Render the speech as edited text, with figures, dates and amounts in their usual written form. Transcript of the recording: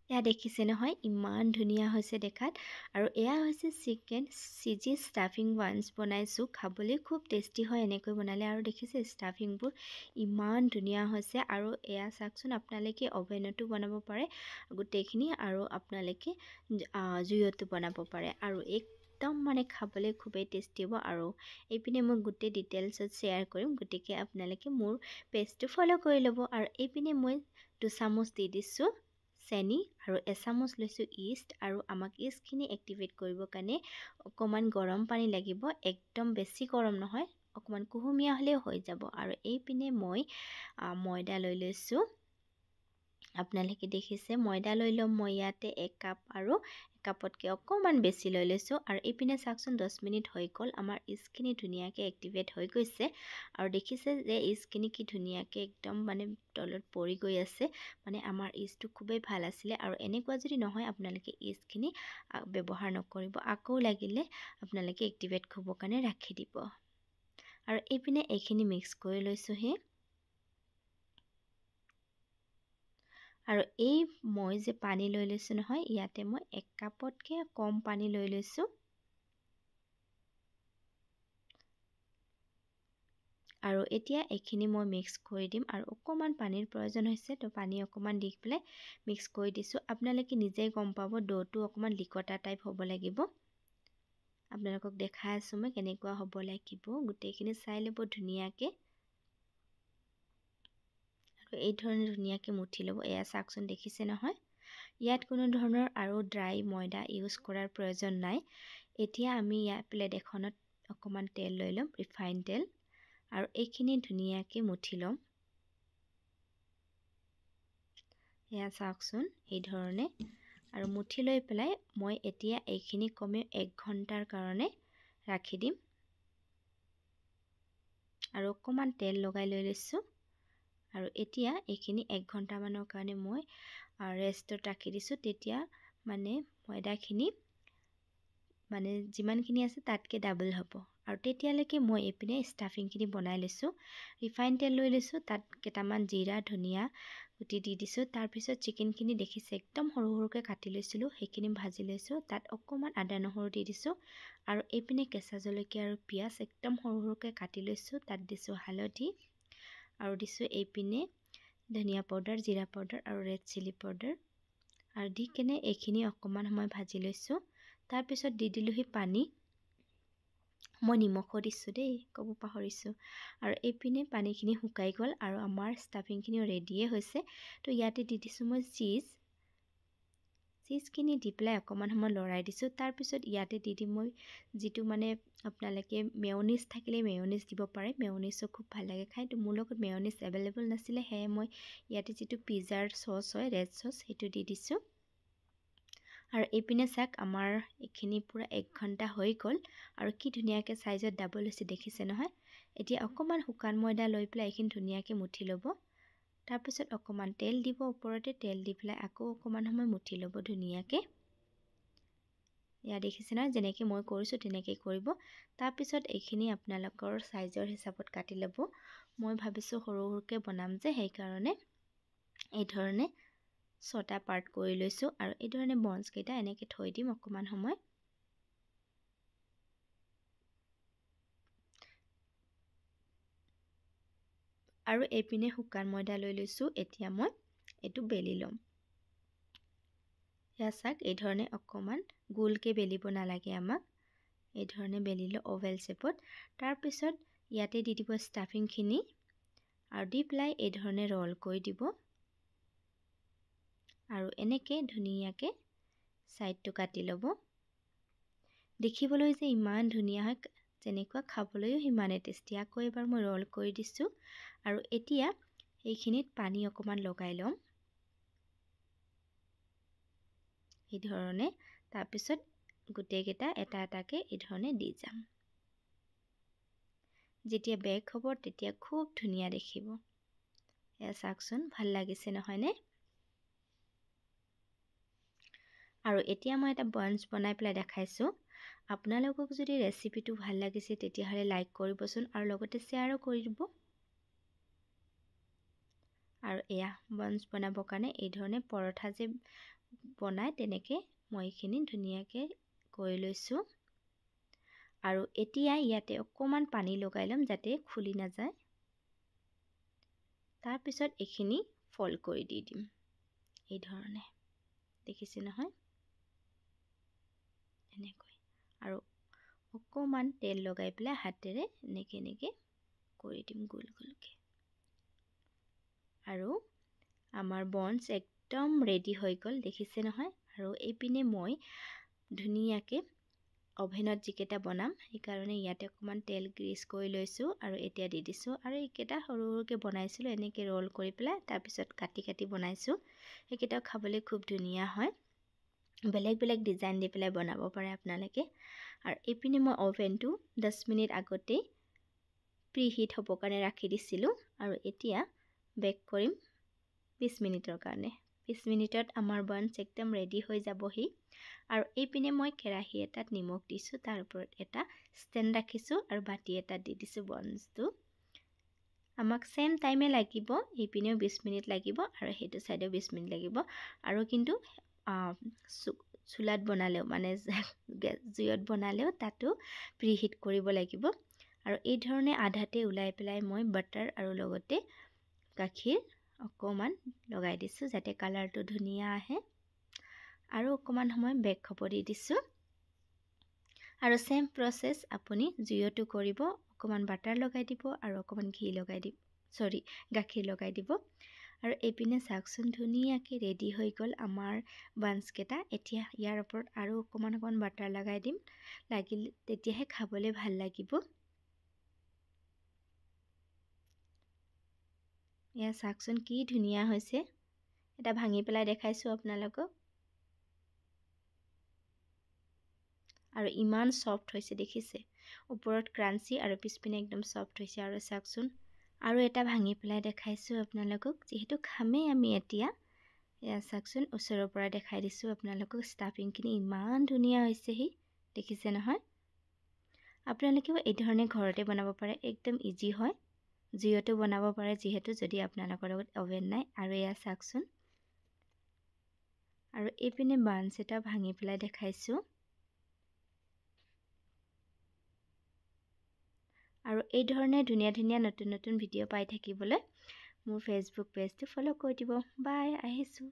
এয়া দেখিছে নহয় ইমান ধুনীয়া হৈছে দেখাত আৰু এয়া হৈছে চিকেন চিজি ষ্টাফিং ওয়ান্স বনাইছোঁ খাবলৈ খুব টেষ্টি হয় এনেকৈ বনালে আৰু দেখিছে ষ্টাফিংবোৰ ইমান ধুনীয়া হৈছে আৰু এয়া চাওকচোন আপোনালোকে অভেনতো বনাব পাৰে গোটেইখিনি আৰু আপোনালোকে জুইতো বনাব পাৰে আৰু একদম মানে খাবলৈ খুবেই টেষ্টি হ'ব আৰু এইপিনে মই গোটেই ডিটেইলছত শ্বেয়াৰ কৰিম গতিকে আপোনালোকে মোৰ পেজটো ফলো কৰি ল'ব আৰু এইপিনে মই 2 চামুচ দি দিছোঁ চেনি আৰু এচামুচ লৈছোঁ ইষ্ট আৰু আমাক ইষ্টখিনি এক্টিভেট কৰিব কাৰণে অকমান গৰম পানী লাগিব একদম বেছি গৰম নহয় অকমান কুহুমীয়া হ'লেও হৈ যাব আৰু এইপিনে মই ময়দা লৈ লৈছোঁ আপোনালোকে দেখিছে ময়দা লৈ ল'ম মই ইয়াতে 1 কাপ আৰু কাপতকৈ অকমান বেছি লৈ লৈছোঁ আৰু এইপিনে চাওকচোন 10 মিনিট হৈ গ'ল আমাৰ ইষ্টখিনি ধুনীয়াকৈ এক্টিভেট হৈ গৈছে আৰু দেখিছে যে ইষ্টখিনি কি ধুনীয়াকৈ একদম মানে তলত পৰি গৈ আছে মানে আমাৰ ইষ্টটো খুবেই ভাল আছিলে আৰু এনেকুৱা যদি নহয় আপোনালোকে ইষ্টখিনি ব্যৱহাৰ নকৰিব আকৌ লাগিলে আপোনালোকে এক্টিভেট হ'বৰ কাৰণে ৰাখি দিব আৰু এইপিনে এইখিনি মিক্স কৰি লৈছোঁহি আৰু এই মই যে পানী লৈ লৈছোঁ নহয় ইয়াতে মই 1 কাপতকৈ কম পানী লৈ লৈছোঁ আৰু এতিয়া এইখিনি মই মিক্স কৰি দিম আৰু অকমান পানীৰ প্ৰয়োজন হৈছে তো পানী অকমান দি পেলাই মিক্স কৰি দিছোঁ আপোনালোকে নিজেই গম পাব ডোটো অকমান লিকটা টাইপ হ'ব লাগিব আপোনালোকক দেখাই আছোঁ মই কেনেকুৱা হ'ব লাগিব গোটেইখিনি চাই ল'ব ধুনীয়াকৈ এই ধৰণে ধুনীয়াকৈ মুঠি ল'ব এয়া চাওকচোন দেখিছে নহয় ইয়াত কোনো ধৰণৰ আৰু ড্ৰাই ময়দা ইউজ কৰাৰ প্ৰয়োজন নাই এতিয়া আমি ইয়াত প্লেট এখনত অকমান তেল লৈ ল'ম ৰিফাইন তেল আৰু এইখিনি ধুনীয়াকৈ মুঠি ল'ম এয়া চাওকচোন এই ধৰণে আৰু মুঠি লৈ পেলাই মই এতিয়া এইখিনি কমে 1 ঘণ্টাৰ কাৰণে ৰাখি দিম আৰু অকমান তেল লগাই লৈ লৈছোঁ আৰু এতিয়া এইখিনি 1 ঘণ্টামানৰ কাৰণে মই ৰেষ্টত ৰাখি দিছোঁ তেতিয়া মানে ময়দাখিনি মানে যিমানখিনি আছে তাতকৈ ডাবল হ'ব আৰু তেতিয়ালৈকে মই এইপিনে ষ্টাফিংখিনি বনাই লৈছোঁ ৰিফাইন তেল লৈ লৈছোঁ তাত কেইটামান জিৰা ধনিয়া গুটি দি দিছোঁ তাৰপিছত চিকেনখিনি দেখিছে একদম সৰু সৰুকৈ কাটি লৈছিলোঁ সেইখিনি ভাজি লৈছোঁ তাত অকমান আদা নহৰু দি দিছোঁ আৰু এইপিনে কেঁচা জলকীয়া আৰু পিঁয়াজ একদম সৰু সৰুকৈ কাটি লৈছোঁ তাত দিছোঁ হালধি আৰু দিছোঁ এইপিনে ধনিয়া পাউডাৰ জিৰা পাউডাৰ আৰু ৰেড চিলি পাউডাৰ আৰু দি কেনে এইখিনি অকমান সময় ভাজি লৈছোঁ তাৰপিছত দি দিলোঁহি পানী মই নিমখো দিছোঁ দেই ক'ব পাহৰিছোঁ আৰু এইপিনে পানীখিনি শুকাই গ'ল আৰু আমাৰ ষ্টাফিংখিনিও ৰেডিয়ে হৈছে তো ইয়াতে দি দিছোঁ মই চিজখিনি দি পেলাই অকমান সময় লৰাই দিছোঁ তাৰপিছত ইয়াতে দি দিম মই যিটো মানে আপোনালোকে মেয়নিজ থাকিলে মেয়নিজ দিব পাৰে মেয়নিজো খুব ভাল লাগে খাই তো মোৰ লগত মেয়নিজ এভেইলেবল নাছিলে সেয়ে মই ইয়াতে যিটো পিজ্জাৰ চচ হয় ৰেড চচ সেইটো দি দিছোঁ আৰু এইপিনে চাক আমাৰ এইখিনি পুৰা 1 ঘণ্টা হৈ গ'ল আৰু কি ধুনীয়াকৈ সাইজত ডাবল হৈছে দেখিছে নহয় এতিয়া অকমান শুকান ময়দা লৈ পেলাই এইখিনি ধুনীয়াকৈ মুঠি ল'ব তাৰপিছত অকমান তেল দিব ওপৰতে তেল দি পেলাই আকৌ অকমান সময় মুঠি ল'ব ধুনীয়াকৈ ইয়া দেখিছে নহয় যেনেকৈ মই কৰিছোঁ তেনেকৈ কৰিব তাৰপিছত এইখিনি আপোনালোকৰ সাইজৰ হিচাপত কাটি ল'ব মই ভাবিছোঁ সৰু সৰুকৈ বনাম যে সেই কাৰণে এই ধৰণে 6টা পাৰ্ট কৰি লৈছোঁ আৰু এই ধৰণে বনছ কেইটা এনেকৈ থৈ দিম অকমান সময় আৰু এইপিনে শুকান ময়দা লৈ লৈছোঁ এতিয়া মই এইটো বেলি ল'ম ইয়া চাক এই ধৰণে অকমান গোলকৈ বেলিব নালাগে আমাক এই ধৰণে বেলিলো ওভেল শেপত তাৰপিছত ইয়াতে দি দিব ষ্টাফিংখিনি আৰু দি পেলাই এই ধৰণে ৰল কৰি দিব আৰু এনেকৈ ধুনীয়াকৈ সাইডটো কাটি ল'ব দেখিবলৈ যে ইমান ধুনীয়া হয় যেনেকুৱা খাবলৈও সিমানে টেষ্টি আকৌ এবাৰ মই ৰল কৰি দিছোঁ আৰু এতিয়া এইখিনিত পানী অকমান লগাই ল'ম এই ধৰণে তাৰপিছত গোটেইকেইটা এটা এটাকৈ এই ধৰণে দি যাম যেতিয়া বেক হ'ব তেতিয়া খুব ধুনীয়া দেখিব এয়া চাওকচোন ভাল লাগিছে নহয়নে আৰু এতিয়া মই এটা বান্স বনাই পেলাই দেখাইছোঁ আপোনালোকক যদি ৰেচিপিটো ভাল লাগিছে তেতিয়াহ'লে লাইক কৰিবচোন আৰু লগতে শ্বেয়াৰো কৰি দিব আৰু এয়া বান্স বনাবৰ কাৰণে এই ধৰণে পৰঠা যে বনাই তেনেকৈ মই এইখিনি ধুনীয়াকৈ কৰি লৈছোঁ। আৰু এতিয়া ইয়াতে অকণমান পানী লগাই ল'ম যাতে খুলি নাযায়। তাৰপিছত এইখিনি ফল্ড কৰি দি দিম এই ধৰণে, দেখিছে নহয় এনেকৈ। আৰু অকণমান তেল লগাই পেলাই হাতেৰে এনেকৈ কৰি দিম গোল গোলকৈ। আৰু আমাৰ বনছ একদম ৰেডি হৈ গ'ল, দেখিছে নহয়। আৰু এইপিনে মই ধুনীয়াকৈ অভেনত যিকেইটা বনাম সেইকাৰণে ইয়াতে অকণমান তেল গ্ৰীজ কৰি লৈছোঁ আৰু এতিয়া দি দিছোঁ। আৰু এইকেইটা সৰু সৰুকৈ বনাইছিলোঁ এনেকৈ ৰ'ল কৰি পেলাই, তাৰপিছত কাটি কাটি বনাইছোঁ। সেইকেইটাও খাবলৈ খুব ধুনীয়া হয়। বেলেগ বেলেগ ডিজাইন দি পেলাই বনাব পাৰে আপোনালোকে। আৰু এইপিনে মই অভেনটো 10 মিনিট আগতেই প্ৰিহিট হ'বৰ কাৰণে ৰাখি দিছিলোঁ। আৰু এতিয়া বেক কৰিম 20 মিনিটৰ কাৰণে। 20 মিনিটত আমাৰ বানছ একদম ৰেডি হৈ যাবহি। আৰু এইপিনে মই কেৰাহী এটাত নিমখ দিছোঁ, তাৰ ওপৰত এটা ষ্টেণ্ড ৰাখিছোঁ আৰু বাতি এটাত দি দিছোঁ বনছটো। আমাক ছেম টাইমে লাগিব, এইপিনেও 20 মিনিট লাগিব আৰু সেইটো ছাইডেও 20 মিনিট লাগিব। আৰু কিন্তু চুলাত বনালেও মানে জুইত বনালেও তাতো প্ৰিহিট কৰিব লাগিব। আৰু এই ধৰণে আধাতে ওলাই পেলাই মই বাটাৰ আৰু লগতে গাখীৰ অকণমান লগাই দিছোঁ যাতে কালাৰটো ধুনীয়া আহে। আৰু অকণমান সময় বেক হ'ব দি দিছোঁ। আৰু ছেম প্ৰচেছ আপুনি জুইতো কৰিব, অকণমান বাটাৰ লগাই দিব আৰু অকণমান গাখীৰ লগাই দিব। আৰু এইপিনে চাওকচোন ধুনীয়াকৈ ৰেডি হৈ গ'ল আমাৰ বানছকেইটা। এতিয়া ইয়াৰ ওপৰত আৰু অকণমান বাটাৰ লগাই দিম, তেতিয়াহে খাবলৈ ভাল লাগিব। এয়া চাওকচোন কি ধুনীয়া হৈছে। এটা ভাঙি পেলাই দেখাইছোঁ আপোনালোকক। আৰু ইমান ছফ্ট হৈছে দেখিছে, ওপৰত ক্ৰাঞ্চি আৰু পিছপিনে একদম ছফ্ট হৈছে। আৰু চাওকচোন আৰু এটা ভাঙি পেলাই দেখাইছোঁ আপোনালোকক, যিহেতু খামেই আমি এতিয়া। এয়া চাওকচোন ওচৰৰ পৰা দেখাই দিছোঁ আপোনালোকক, ষ্টাফিংখিনি ইমান ধুনীয়া হৈছেহি, দেখিছে নহয়। আপোনালোকেও এই ধৰণে ঘৰতে বনাব পাৰে, একদম ইজি হয়। জুইতো বনাব পাৰে যিহেতু, যদি আপোনালোকৰ লগত অভেন নাই। আৰু এয়া চাওকচোন। আৰু এইপিনে বানছ এটা ভাঙি পেলাই দেখাইছোঁ। আৰু এই ধৰণে ধুনীয়া ধুনীয়া নতুন নতুন ভিডিঅ' পাই থাকিবলৈ মোৰ ফেচবুক পেজটো ফ'ল' কৰি দিব। বাই, আহিছোঁ।